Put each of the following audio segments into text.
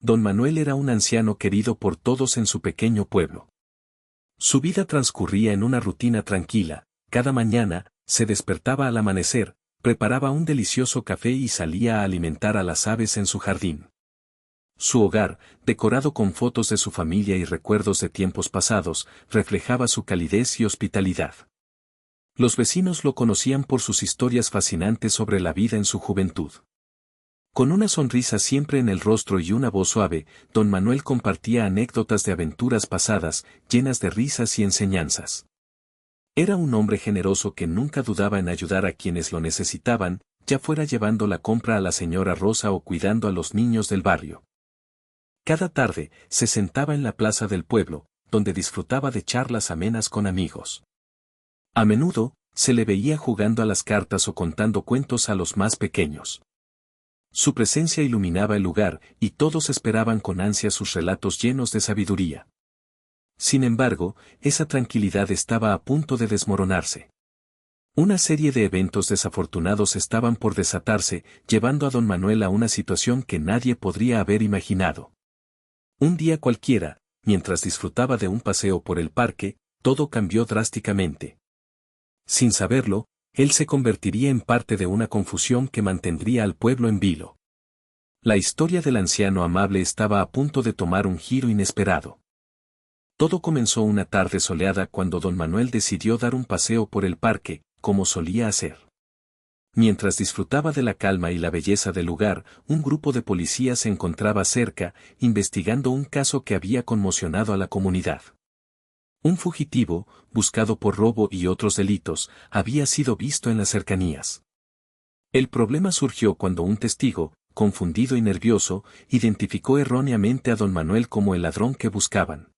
Don Manuel era un anciano querido por todos en su pequeño pueblo. Su vida transcurría en una rutina tranquila. Cada mañana, se despertaba al amanecer, preparaba un delicioso café y salía a alimentar a las aves en su jardín. Su hogar, decorado con fotos de su familia y recuerdos de tiempos pasados, reflejaba su calidez y hospitalidad. Los vecinos lo conocían por sus historias fascinantes sobre la vida en su juventud. Con una sonrisa siempre en el rostro y una voz suave, don Manuel compartía anécdotas de aventuras pasadas, llenas de risas y enseñanzas. Era un hombre generoso que nunca dudaba en ayudar a quienes lo necesitaban, ya fuera llevando la compra a la señora Rosa o cuidando a los niños del barrio. Cada tarde, se sentaba en la plaza del pueblo, donde disfrutaba de charlas amenas con amigos. A menudo, se le veía jugando a las cartas o contando cuentos a los más pequeños. Su presencia iluminaba el lugar, y todos esperaban con ansia sus relatos llenos de sabiduría. Sin embargo, esa tranquilidad estaba a punto de desmoronarse. Una serie de eventos desafortunados estaban por desatarse, llevando a don Manuel a una situación que nadie podría haber imaginado. Un día cualquiera, mientras disfrutaba de un paseo por el parque, todo cambió drásticamente. Sin saberlo, él se convertiría en parte de una confusión que mantendría al pueblo en vilo. La historia del anciano amable estaba a punto de tomar un giro inesperado. Todo comenzó una tarde soleada cuando don Manuel decidió dar un paseo por el parque, como solía hacer. Mientras disfrutaba de la calma y la belleza del lugar, un grupo de policías se encontraba cerca, investigando un caso que había conmocionado a la comunidad. Un fugitivo, buscado por robo y otros delitos, había sido visto en las cercanías. El problema surgió cuando un testigo, confundido y nervioso, identificó erróneamente a don Manuel como el ladrón que buscaban.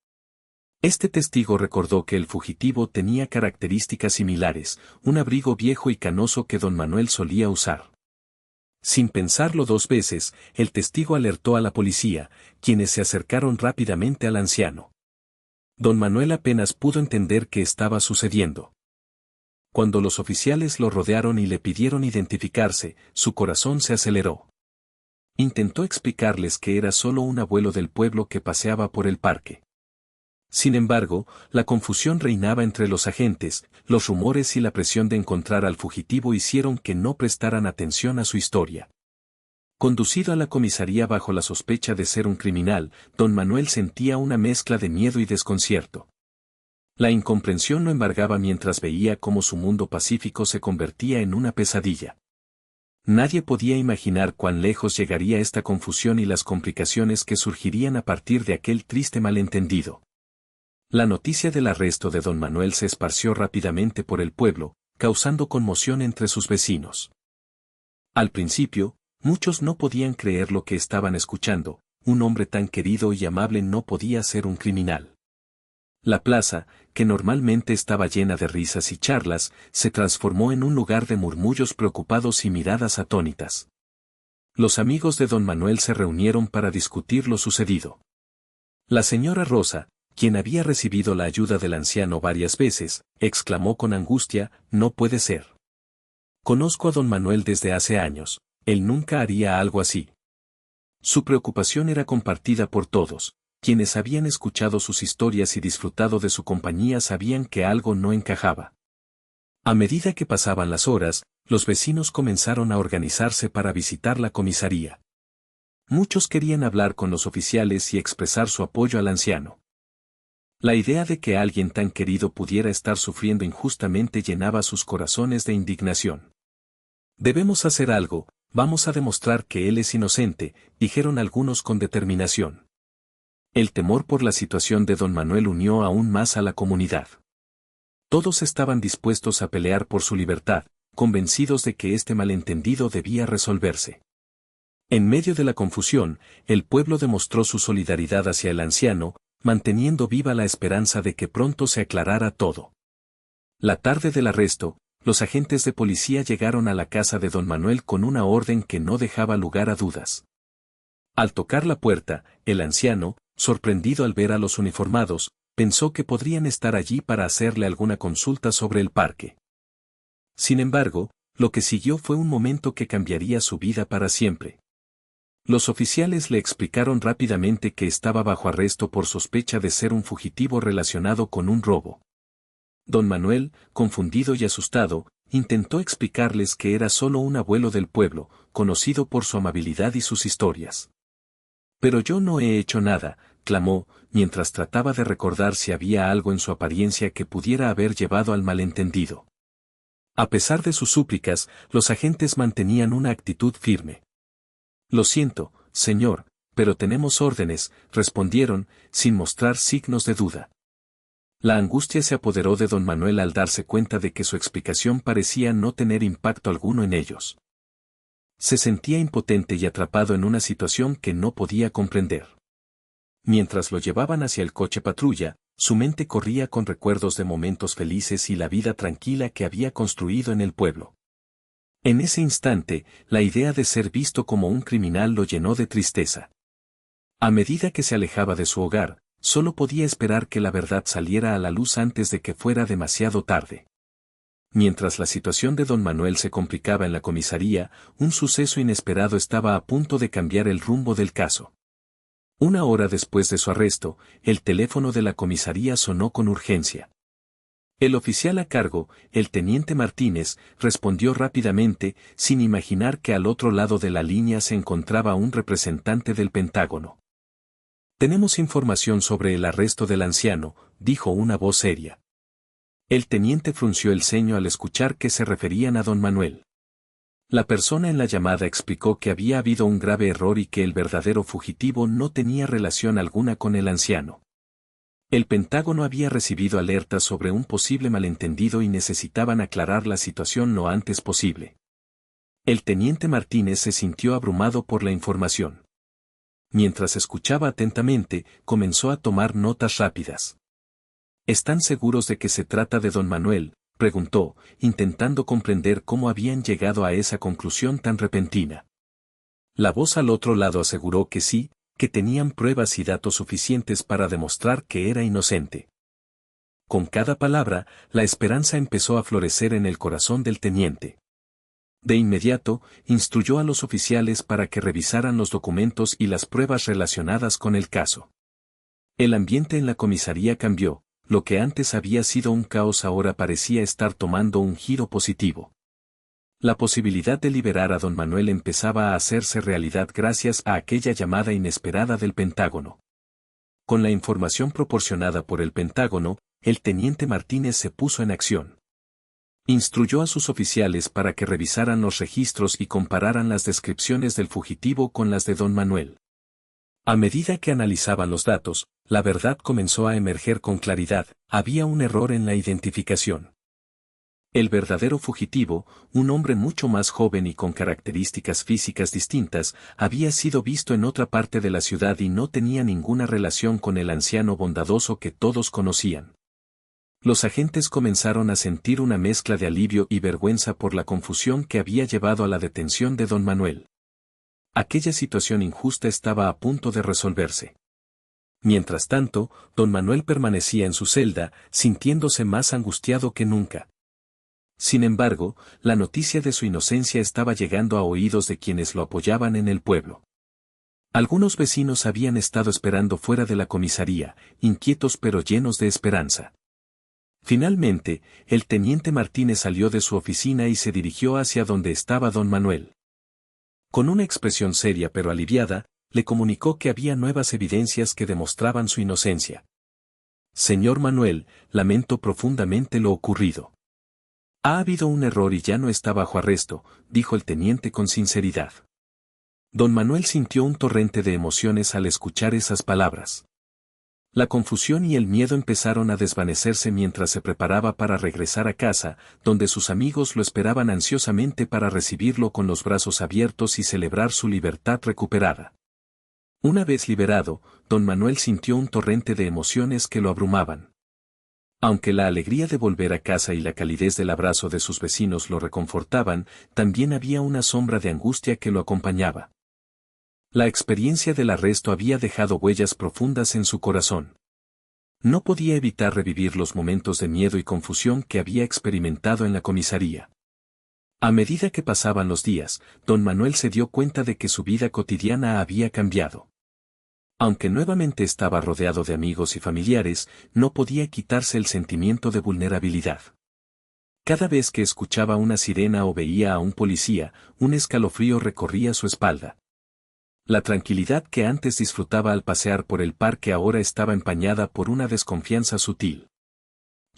Este testigo recordó que el fugitivo tenía características similares, un abrigo viejo y canoso que don Manuel solía usar. Sin pensarlo dos veces, el testigo alertó a la policía, quienes se acercaron rápidamente al anciano. Don Manuel apenas pudo entender qué estaba sucediendo. Cuando los oficiales lo rodearon y le pidieron identificarse, su corazón se aceleró. Intentó explicarles que era solo un abuelo del pueblo que paseaba por el parque. Sin embargo, la confusión reinaba entre los agentes, los rumores y la presión de encontrar al fugitivo hicieron que no prestaran atención a su historia. Conducido a la comisaría bajo la sospecha de ser un criminal, don Manuel sentía una mezcla de miedo y desconcierto. La incomprensión lo embargaba mientras veía cómo su mundo pacífico se convertía en una pesadilla. Nadie podía imaginar cuán lejos llegaría esta confusión y las complicaciones que surgirían a partir de aquel triste malentendido. La noticia del arresto de don Manuel se esparció rápidamente por el pueblo, causando conmoción entre sus vecinos. Al principio, muchos no podían creer lo que estaban escuchando, un hombre tan querido y amable no podía ser un criminal. La plaza, que normalmente estaba llena de risas y charlas, se transformó en un lugar de murmullos preocupados y miradas atónitas. Los amigos de don Manuel se reunieron para discutir lo sucedido. La señora Rosa, quien había recibido la ayuda del anciano varias veces, exclamó con angustia: «No puede ser. Conozco a don Manuel desde hace años, él nunca haría algo así». Su preocupación era compartida por todos, quienes habían escuchado sus historias y disfrutado de su compañía sabían que algo no encajaba. A medida que pasaban las horas, los vecinos comenzaron a organizarse para visitar la comisaría. Muchos querían hablar con los oficiales y expresar su apoyo al anciano. La idea de que alguien tan querido pudiera estar sufriendo injustamente llenaba sus corazones de indignación. «Debemos hacer algo, vamos a demostrar que él es inocente», dijeron algunos con determinación. El temor por la situación de don Manuel unió aún más a la comunidad. Todos estaban dispuestos a pelear por su libertad, convencidos de que este malentendido debía resolverse. En medio de la confusión, el pueblo demostró su solidaridad hacia el anciano, manteniendo viva la esperanza de que pronto se aclarara todo. La tarde del arresto, los agentes de policía llegaron a la casa de don Manuel con una orden que no dejaba lugar a dudas. Al tocar la puerta, el anciano, sorprendido al ver a los uniformados, pensó que podrían estar allí para hacerle alguna consulta sobre el parque. Sin embargo, lo que siguió fue un momento que cambiaría su vida para siempre. Los oficiales le explicaron rápidamente que estaba bajo arresto por sospecha de ser un fugitivo relacionado con un robo. Don Manuel, confundido y asustado, intentó explicarles que era solo un abuelo del pueblo, conocido por su amabilidad y sus historias. Pero yo no he hecho nada, clamó, mientras trataba de recordar si había algo en su apariencia que pudiera haber llevado al malentendido. A pesar de sus súplicas, los agentes mantenían una actitud firme. Lo siento, señor, pero tenemos órdenes, respondieron, sin mostrar signos de duda. La angustia se apoderó de don Manuel al darse cuenta de que su explicación parecía no tener impacto alguno en ellos. Se sentía impotente y atrapado en una situación que no podía comprender. Mientras lo llevaban hacia el coche patrulla, su mente corría con recuerdos de momentos felices y la vida tranquila que había construido en el pueblo. En ese instante, la idea de ser visto como un criminal lo llenó de tristeza. A medida que se alejaba de su hogar, solo podía esperar que la verdad saliera a la luz antes de que fuera demasiado tarde. Mientras la situación de don Manuel se complicaba en la comisaría, un suceso inesperado estaba a punto de cambiar el rumbo del caso. Una hora después de su arresto, el teléfono de la comisaría sonó con urgencia. El oficial a cargo, el teniente Martínez, respondió rápidamente, sin imaginar que al otro lado de la línea se encontraba un representante del Pentágono. Tenemos información sobre el arresto del anciano, dijo una voz seria. El teniente frunció el ceño al escuchar que se referían a don Manuel. La persona en la llamada explicó que había habido un grave error y que el verdadero fugitivo no tenía relación alguna con el anciano. El Pentágono había recibido alertas sobre un posible malentendido y necesitaban aclarar la situación lo antes posible. El teniente Martínez se sintió abrumado por la información. Mientras escuchaba atentamente, comenzó a tomar notas rápidas. ¿Están seguros de que se trata de don Manuel?, preguntó, intentando comprender cómo habían llegado a esa conclusión tan repentina. La voz al otro lado aseguró que sí, que tenían pruebas y datos suficientes para demostrar que era inocente. Con cada palabra, la esperanza empezó a florecer en el corazón del teniente. De inmediato, instruyó a los oficiales para que revisaran los documentos y las pruebas relacionadas con el caso. El ambiente en la comisaría cambió. Lo que antes había sido un caos ahora parecía estar tomando un giro positivo. La posibilidad de liberar a don Manuel empezaba a hacerse realidad gracias a aquella llamada inesperada del Pentágono. Con la información proporcionada por el Pentágono, el teniente Martínez se puso en acción. Instruyó a sus oficiales para que revisaran los registros y compararan las descripciones del fugitivo con las de don Manuel. A medida que analizaban los datos, la verdad comenzó a emerger con claridad, había un error en la identificación. El verdadero fugitivo, un hombre mucho más joven y con características físicas distintas, había sido visto en otra parte de la ciudad y no tenía ninguna relación con el anciano bondadoso que todos conocían. Los agentes comenzaron a sentir una mezcla de alivio y vergüenza por la confusión que había llevado a la detención de don Manuel. Aquella situación injusta estaba a punto de resolverse. Mientras tanto, don Manuel permanecía en su celda, sintiéndose más angustiado que nunca. Sin embargo, la noticia de su inocencia estaba llegando a oídos de quienes lo apoyaban en el pueblo. Algunos vecinos habían estado esperando fuera de la comisaría, inquietos pero llenos de esperanza. Finalmente, el teniente Martínez salió de su oficina y se dirigió hacia donde estaba don Manuel. Con una expresión seria pero aliviada, le comunicó que había nuevas evidencias que demostraban su inocencia. Señor Manuel, lamento profundamente lo ocurrido. Ha habido un error y ya no está bajo arresto, dijo el teniente con sinceridad. Don Manuel sintió un torrente de emociones al escuchar esas palabras. La confusión y el miedo empezaron a desvanecerse mientras se preparaba para regresar a casa, donde sus amigos lo esperaban ansiosamente para recibirlo con los brazos abiertos y celebrar su libertad recuperada. Una vez liberado, don Manuel sintió un torrente de emociones que lo abrumaban. Aunque la alegría de volver a casa y la calidez del abrazo de sus vecinos lo reconfortaban, también había una sombra de angustia que lo acompañaba. La experiencia del arresto había dejado huellas profundas en su corazón. No podía evitar revivir los momentos de miedo y confusión que había experimentado en la comisaría. A medida que pasaban los días, don Manuel se dio cuenta de que su vida cotidiana había cambiado. Aunque nuevamente estaba rodeado de amigos y familiares, no podía quitarse el sentimiento de vulnerabilidad. Cada vez que escuchaba una sirena o veía a un policía, un escalofrío recorría su espalda. La tranquilidad que antes disfrutaba al pasear por el parque ahora estaba empañada por una desconfianza sutil.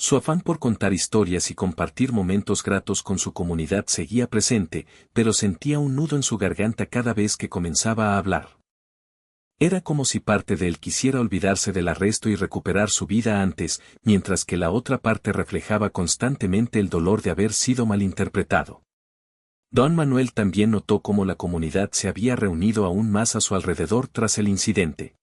Su afán por contar historias y compartir momentos gratos con su comunidad seguía presente, pero sentía un nudo en su garganta cada vez que comenzaba a hablar. Era como si parte de él quisiera olvidarse del arresto y recuperar su vida antes, mientras que la otra parte reflejaba constantemente el dolor de haber sido malinterpretado. Don Manuel también notó cómo la comunidad se había reunido aún más a su alrededor tras el incidente.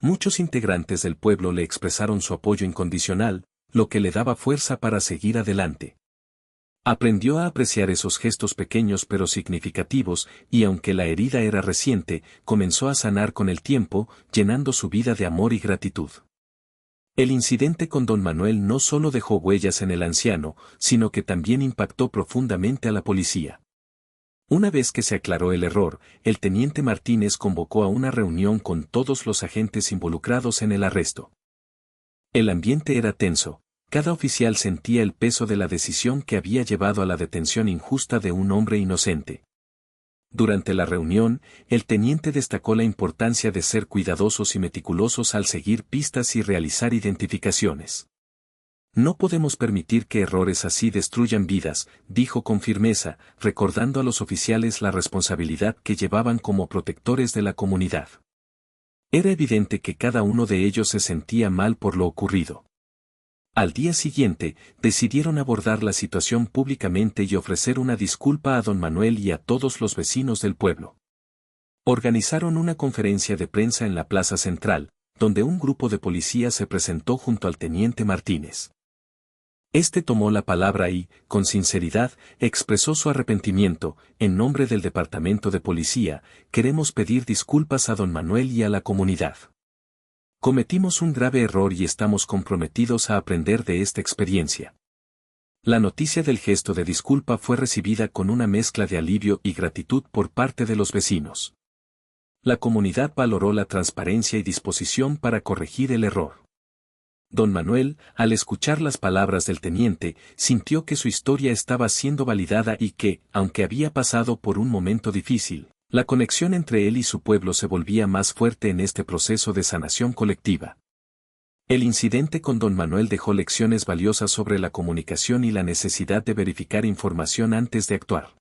Muchos integrantes del pueblo le expresaron su apoyo incondicional, lo que le daba fuerza para seguir adelante. Aprendió a apreciar esos gestos pequeños pero significativos, y aunque la herida era reciente, comenzó a sanar con el tiempo, llenando su vida de amor y gratitud. El incidente con don Manuel no solo dejó huellas en el anciano, sino que también impactó profundamente a la policía. Una vez que se aclaró el error, el teniente Martínez convocó a una reunión con todos los agentes involucrados en el arresto. El ambiente era tenso. Cada oficial sentía el peso de la decisión que había llevado a la detención injusta de un hombre inocente. Durante la reunión, el teniente destacó la importancia de ser cuidadosos y meticulosos al seguir pistas y realizar identificaciones. No podemos permitir que errores así destruyan vidas, dijo con firmeza, recordando a los oficiales la responsabilidad que llevaban como protectores de la comunidad. Era evidente que cada uno de ellos se sentía mal por lo ocurrido. Al día siguiente, decidieron abordar la situación públicamente y ofrecer una disculpa a don Manuel y a todos los vecinos del pueblo. Organizaron una conferencia de prensa en la plaza central, donde un grupo de policías se presentó junto al teniente Martínez. Este tomó la palabra y, con sinceridad, expresó su arrepentimiento. En nombre del departamento de policía, queremos pedir disculpas a don Manuel y a la comunidad. Cometimos un grave error y estamos comprometidos a aprender de esta experiencia. La noticia del gesto de disculpa fue recibida con una mezcla de alivio y gratitud por parte de los vecinos. La comunidad valoró la transparencia y disposición para corregir el error. Don Manuel, al escuchar las palabras del teniente, sintió que su historia estaba siendo validada y que, aunque había pasado por un momento difícil, la conexión entre él y su pueblo se volvía más fuerte en este proceso de sanación colectiva. El incidente con don Manuel dejó lecciones valiosas sobre la comunicación y la necesidad de verificar información antes de actuar.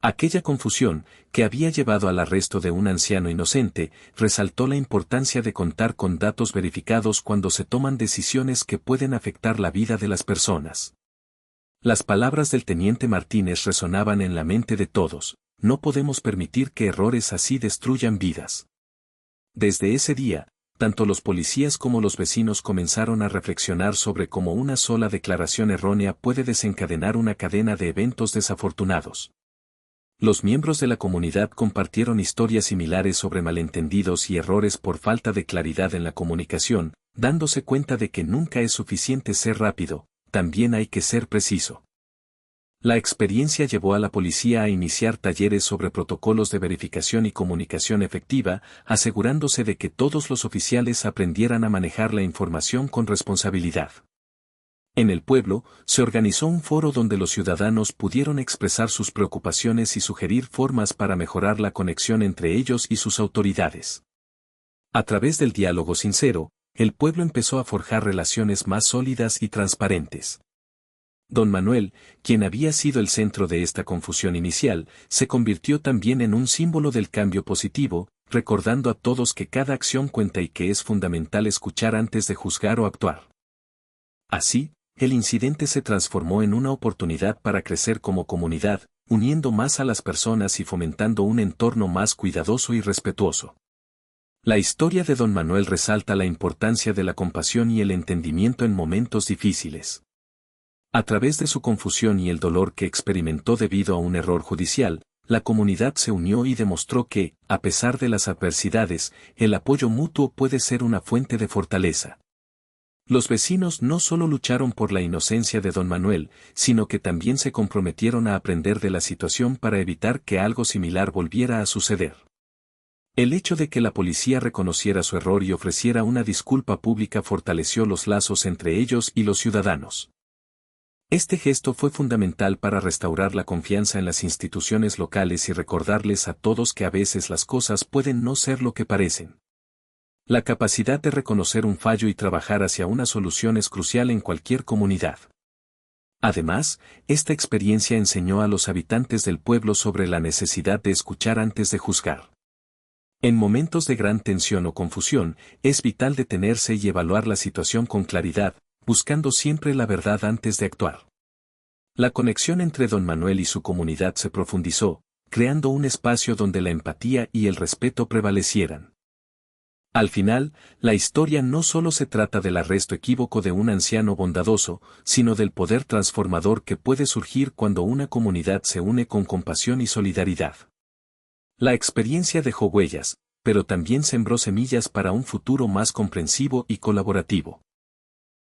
Aquella confusión, que había llevado al arresto de un anciano inocente, resaltó la importancia de contar con datos verificados cuando se toman decisiones que pueden afectar la vida de las personas. Las palabras del teniente Martínez resonaban en la mente de todos. No podemos permitir que errores así destruyan vidas. Desde ese día, tanto los policías como los vecinos comenzaron a reflexionar sobre cómo una sola declaración errónea puede desencadenar una cadena de eventos desafortunados. Los miembros de la comunidad compartieron historias similares sobre malentendidos y errores por falta de claridad en la comunicación, dándose cuenta de que nunca es suficiente ser rápido, también hay que ser preciso. La experiencia llevó a la policía a iniciar talleres sobre protocolos de verificación y comunicación efectiva, asegurándose de que todos los oficiales aprendieran a manejar la información con responsabilidad. En el pueblo, se organizó un foro donde los ciudadanos pudieron expresar sus preocupaciones y sugerir formas para mejorar la conexión entre ellos y sus autoridades. A través del diálogo sincero, el pueblo empezó a forjar relaciones más sólidas y transparentes. Don Manuel, quien había sido el centro de esta confusión inicial, se convirtió también en un símbolo del cambio positivo, recordando a todos que cada acción cuenta y que es fundamental escuchar antes de juzgar o actuar. Así, el incidente se transformó en una oportunidad para crecer como comunidad, uniendo más a las personas y fomentando un entorno más cuidadoso y respetuoso. La historia de Don Manuel resalta la importancia de la compasión y el entendimiento en momentos difíciles. A través de su confusión y el dolor que experimentó debido a un error judicial, la comunidad se unió y demostró que, a pesar de las adversidades, el apoyo mutuo puede ser una fuente de fortaleza. Los vecinos no solo lucharon por la inocencia de don Manuel, sino que también se comprometieron a aprender de la situación para evitar que algo similar volviera a suceder. El hecho de que la policía reconociera su error y ofreciera una disculpa pública fortaleció los lazos entre ellos y los ciudadanos. Este gesto fue fundamental para restaurar la confianza en las instituciones locales y recordarles a todos que a veces las cosas pueden no ser lo que parecen. La capacidad de reconocer un fallo y trabajar hacia una solución es crucial en cualquier comunidad. Además, esta experiencia enseñó a los habitantes del pueblo sobre la necesidad de escuchar antes de juzgar. En momentos de gran tensión o confusión, es vital detenerse y evaluar la situación con claridad, buscando siempre la verdad antes de actuar. La conexión entre don Manuel y su comunidad se profundizó, creando un espacio donde la empatía y el respeto prevalecieran. Al final, la historia no solo se trata del arresto equívoco de un anciano bondadoso, sino del poder transformador que puede surgir cuando una comunidad se une con compasión y solidaridad. La experiencia dejó huellas, pero también sembró semillas para un futuro más comprensivo y colaborativo.